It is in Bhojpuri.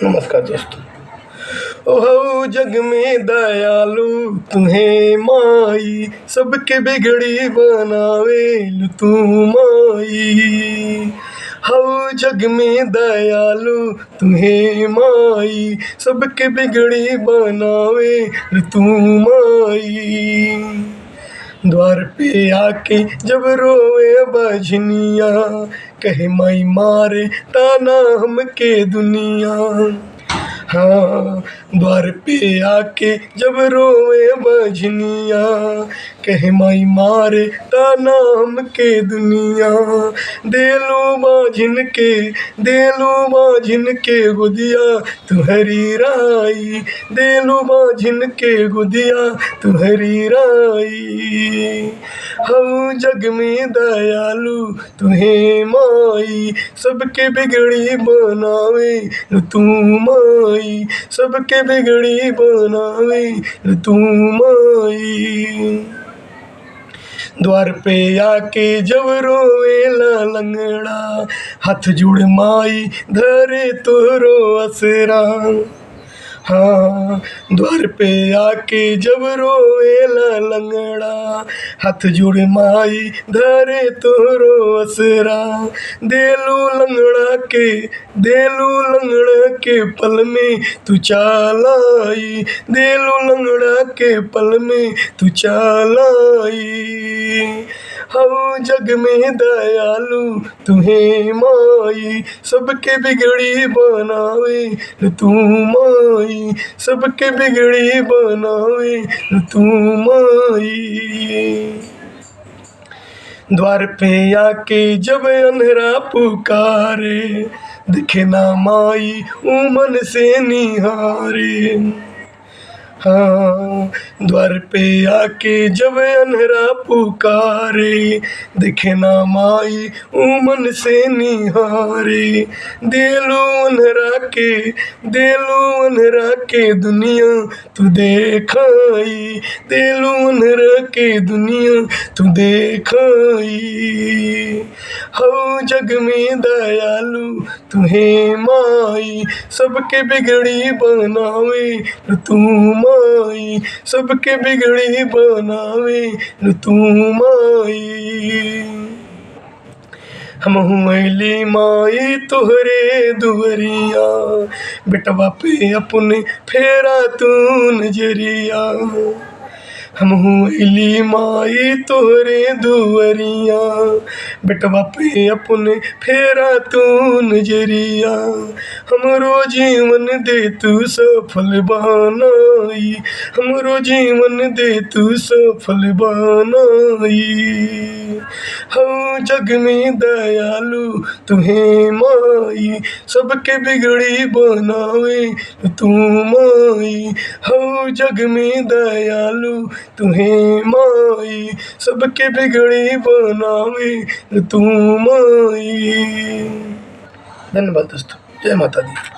नमस्कार दोस्तों। ओहो जग में दयालु तुम्हें माई, सबके बिगड़ी बनावे तू माई। हो जग में दयालु तुम्हें माई, सबके बिगड़ी बनावे तू माई। द्वार पे आके जब रोवे बजनिया, कहे माई मारे ताना हमके दुनिया। हाँ, द्वार पे आके जब रोवे बजनिया, कहे माई मारे ताना हमके दुनिया। देलू बाझिन के गुदिया तुहरी राई, देलू बाझिन के गुदिया तुहरी राई। हो जग में दयालु तुम्हें माई, सबके बिगड़ी बनावे तू माई, सबके बिगड़ी बनावे तू माई। द्वार पे आके जब रोवेला लंगड़ा, हाथ जुड़ माई धरे तोरो असरा। हाँ, द्वार पे आके जब रोवेला लंगड़ा, हाथ जोड़ माई धरे तोरो असरा। देलू लंगड़ा के पल में तू चालाई, देलू लंगड़ा के पल में तू चालाई। हो जग में दयालु तुम्हें माई, सबके बिगड़ी बनावे तू माई, सबके बिगड़ी बनावे तू माई। द्वार पे आके जब अंधेरा पुकारे, दिखे ना माई ऊ मन से निहारे। हाँ, द्वार पे आके जब अंधेरा पुकारे, दिखे ना माई ऊ मन से निहारे। देलू अंधेरा के दुनिया तू देखाई, देलू अंधेरा के दुनिया तू देखाई। हो जग में दयालु तुम्हें माई, सबके बिगड़ी बनावे तू माई, सबके बिगड़ी बनावे तू माई। हमहू अइली माई तोहरे दुवरिया, बेटवा पे अपने फेरा तू नजरिया। हमहू अइली माई तोहरे दुवरिया, बेटवा पे अपने फेरा तू नजरिया। हमरो जीवन दे तू सफल बनाई, हमरो जीवन दे तू सफल बनाई। हो जग में दयालु तुम्हें माई, सबके बिगड़ी बनावे तू माई। हो जग में दयालु तुम्हें माई, सबके बिगड़ी बनावे तू माई। धन्यवाद दोस्तों। जय माता दी।